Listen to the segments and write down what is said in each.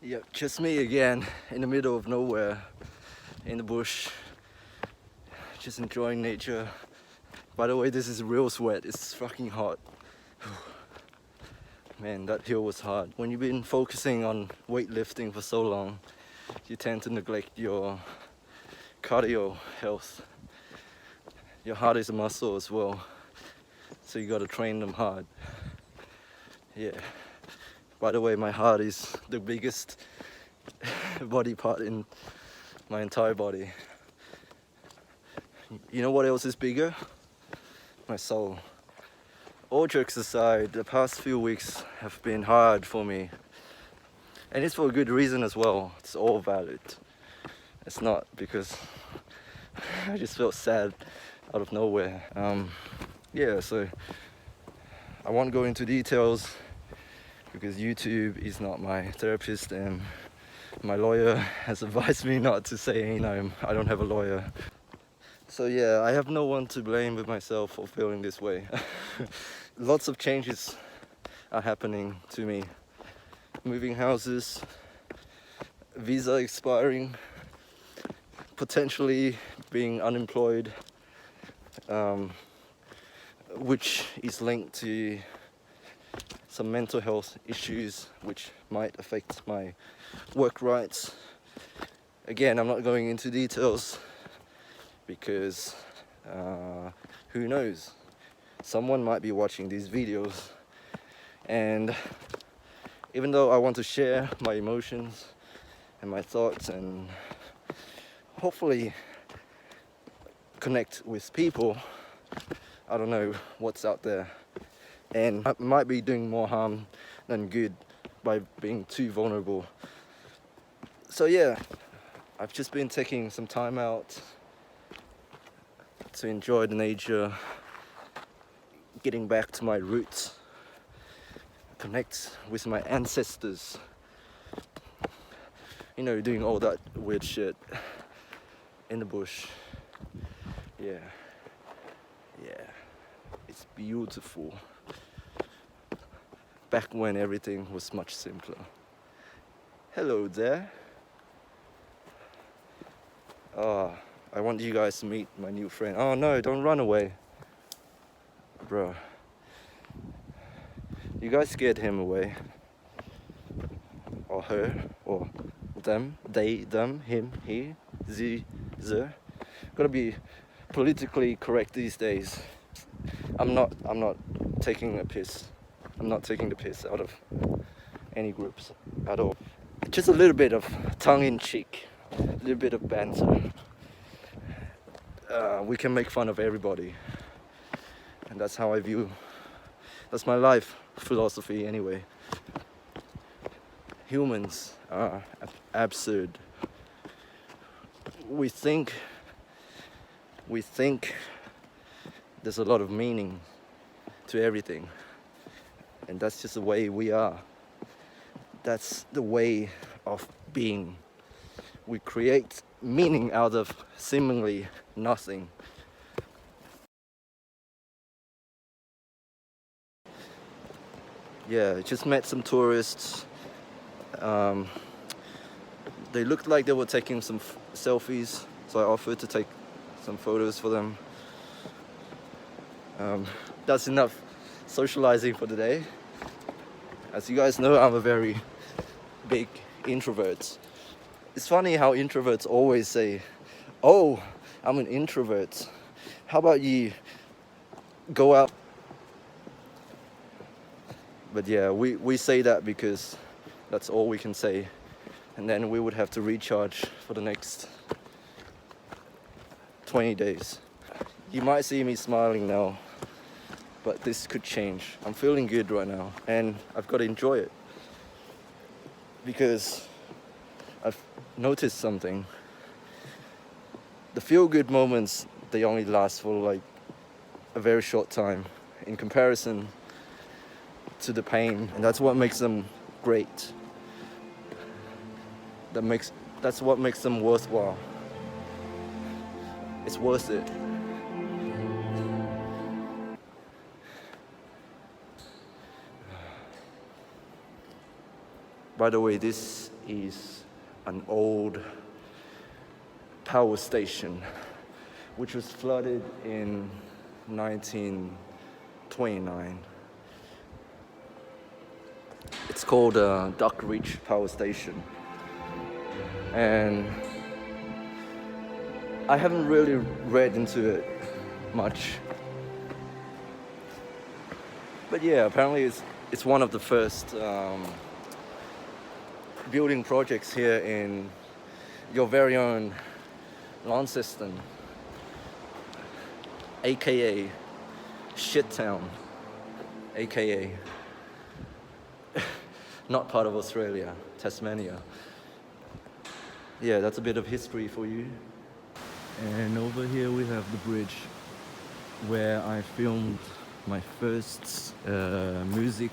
Yep, just me again in the middle of nowhere, in the bush, just enjoying nature. By the way, this is real sweat, it's fucking hot. Man, that hill was hard. When you've been focusing on weightlifting for so long, you tend to neglect your cardio health. Your heart is a muscle as well, so you gotta train them hard. Yeah. By the way, my heart is the biggest body part in my entire body. You know what else is bigger? My soul. All jokes aside, the past few weeks have been hard for me. And it's for a good reason as well. It's all valid. It's not because I just felt sad out of nowhere. Yeah, so I won't go into details because YouTube is not my therapist and my lawyer has advised me not to say, I don't have a lawyer. So yeah, I have no one to blame but myself for feeling this way. Lots of changes are happening to me. Moving houses, visa expiring, potentially being unemployed, which is linked to some mental health issues which might affect my work rights. Again, I'm not going into details because who knows, someone might be watching these videos, and even though I want to share my emotions and my thoughts and hopefully connect with people, I don't know what's out there, and I might be doing more harm than good by being too vulnerable. So yeah, I've just been taking some time out to enjoy the nature, getting back to my roots, connect with my ancestors, doing all that weird shit in the bush. Yeah, it's beautiful. Back when everything was much simpler. Hello there. I want you guys to meet my new friend. Oh no, don't run away. Bro. You guys scared him away. Or her, or them, they, them, him, he, ze, ze. Gotta be politically correct these days. I'm not taking a piss. I'm not taking the piss out of any groups at all. Just a little bit of tongue-in-cheek, a little bit of banter. We can make fun of everybody, and that's how I view. That's my life philosophy anyway. Humans are absurd. We think there's a lot of meaning to everything, and that's just the way we are. That's the way of being. We create meaning out of seemingly nothing. Yeah, just met some tourists. They looked like they were taking some selfies, so I offered to take some photos for them. That's enough socializing for today. As you guys know, I'm a very big introvert. It's funny how introverts always say, "Oh, I'm an introvert. How about you go out?" But yeah, we say that because that's all we can say. And then we would have to recharge for the next 20 days. You might see me smiling now, but this could change. I'm feeling good right now, and I've got to enjoy it. Because I've noticed something. The feel-good moments, they only last for like a very short time in comparison to the pain, and that's what makes them great. That's what makes them worthwhile. It's worth it. By the way, this is an old power station which was flooded in 1929. It's called Duck Reach Power Station, and I haven't really read into it much, but yeah, apparently it's one of the first building projects here in your very own Launceston, aka Shit Town, aka not part of Australia, Tasmania. Yeah, that's a bit of history for you. And over here we have the bridge where I filmed my first music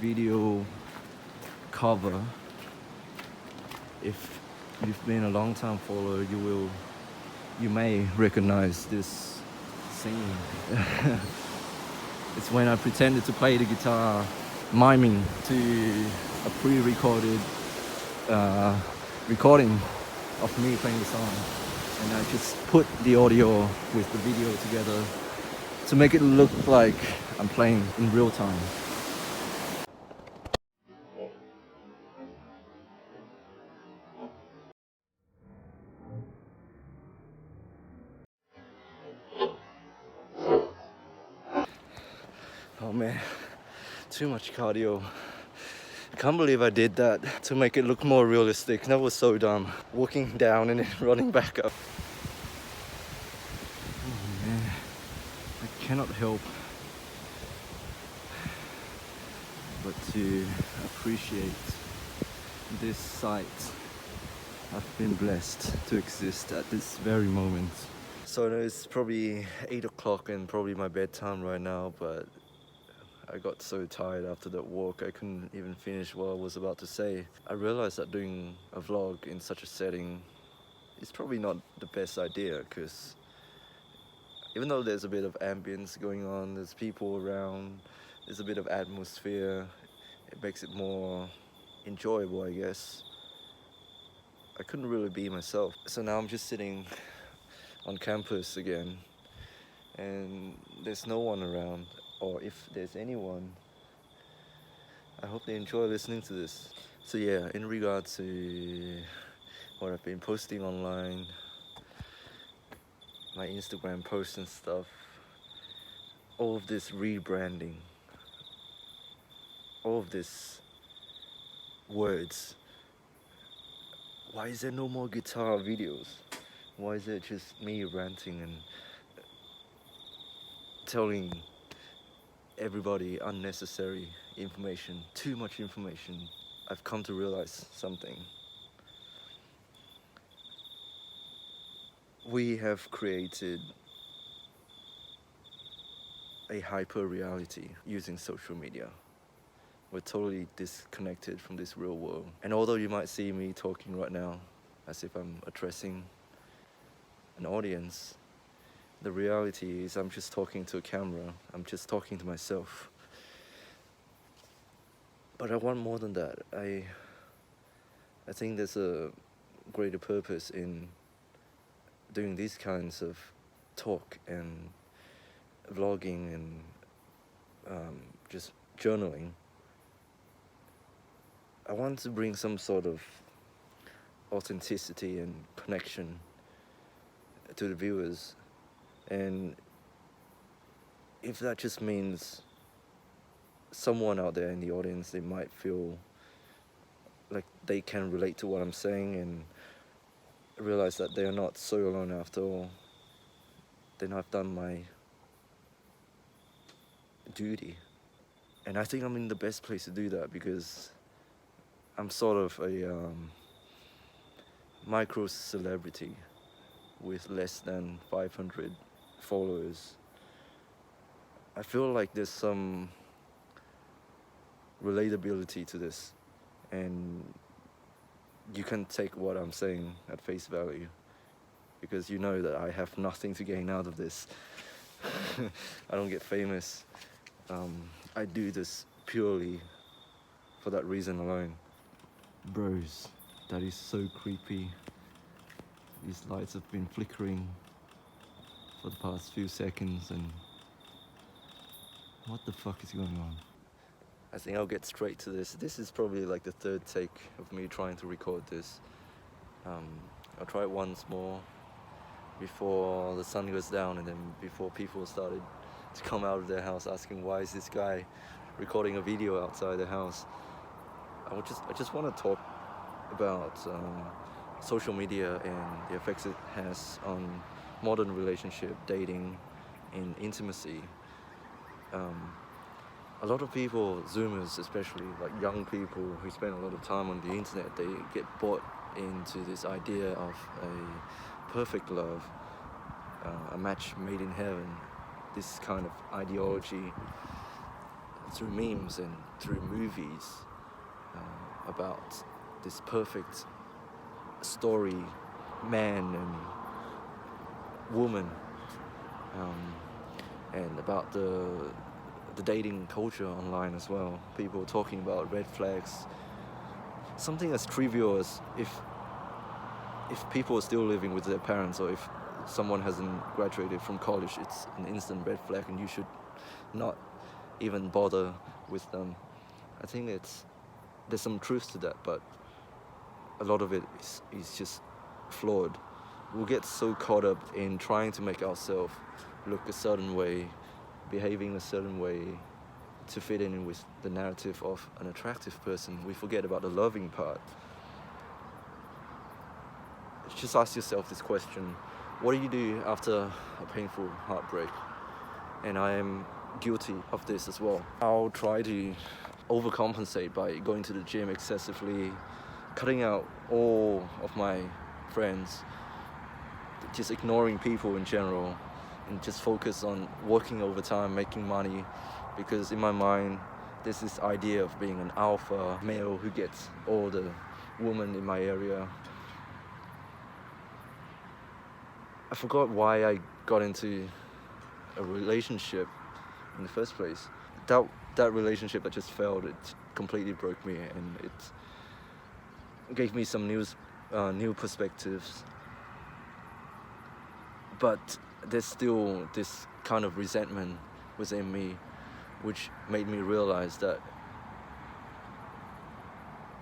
video cover. If you've been a long time follower, you may recognize this scene. It's when I pretended to play the guitar, miming to a pre-recorded recording of me playing the song, and I just put the audio with the video together to make it look like I'm playing in real time. Oh man, too much cardio. I can't believe I did that to make it look more realistic. That was so dumb. Walking down and then running back up. Oh man, I cannot help but to appreciate this site. I've been blessed to exist at this very moment. So it's probably 8 o'clock and probably my bedtime right now, but I got so tired after that walk, I couldn't even finish what I was about to say. I realized that doing a vlog in such a setting is probably not the best idea, because even though there's a bit of ambience going on, there's people around, there's a bit of atmosphere, it makes it more enjoyable, I guess. I couldn't really be myself. So now I'm just sitting on campus again, and there's no one around. Or if there's anyone, I hope they enjoy listening to this. So yeah, in regard to what I've been posting online, my Instagram posts and stuff, all of this rebranding, all of this words. Why is there no more guitar videos? Why is it just me ranting and telling everybody unnecessary information, too much information? I've come to realize something. We have created a hyper reality using social media. We're totally disconnected from this real world. And although you might see me talking right now as if I'm addressing an audience, the reality is I'm just talking to a camera. I'm just talking to myself. But I want more than that. I think there's a greater purpose in doing these kinds of talk and vlogging and just journaling. I want to bring some sort of authenticity and connection to the viewers, and if that just means someone out there in the audience, they might feel like they can relate to what I'm saying and realize that they're not so alone after all, then I've done my duty. And I think I'm in the best place to do that, because I'm sort of a micro celebrity with less than 500 followers. I feel like there's some relatability to this, and you can take what I'm saying at face value, because you know that I have nothing to gain out of this. I don't get famous. I do this purely for that reason alone. Bros, that is so creepy. These lights have been flickering for the past few seconds, and what the fuck is going on? I think I'll get straight to this. This is probably like the third take of me trying to record this. I'll try it once more before the sun goes down, and then before people started to come out of their house asking why is this guy recording a video outside the house. I just want to talk about social media and the effects it has on modern relationship, dating, and intimacy. A lot of people, Zoomers especially, like young people who spend a lot of time on the internet, they get bought into this idea of a perfect love, a match made in heaven, this kind of ideology through memes and through movies about this perfect story, man and woman, and about the dating culture online as well. People talking about red flags. Something as trivial as if people are still living with their parents, or if someone hasn't graduated from college, it's an instant red flag and you should not even bother with them. I think there's some truth to that, but a lot of it is just flawed. We'll get so caught up in trying to make ourselves look a certain way, behaving a certain way to fit in with the narrative of an attractive person. We forget about the loving part. Just ask yourself this question: what do you do after a painful heartbreak? And I am guilty of this as well. I'll try to overcompensate by going to the gym excessively, cutting out all of my friends, just ignoring people in general, and just focus on working overtime, making money, because in my mind there's this idea of being an alpha male who gets all the women in my area. I forgot why I got into a relationship in the first place. That relationship that just failed, it completely broke me, and it gave me some new perspectives. But there's still this kind of resentment within me, which made me realize that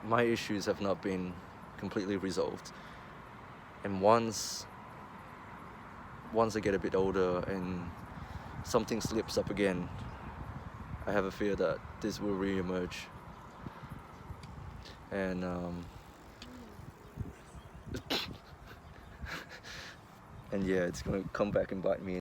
my issues have not been completely resolved. And once I get a bit older and something slips up again, I have a fear that this will re-emerge. And and yeah, it's gonna come back and bite me.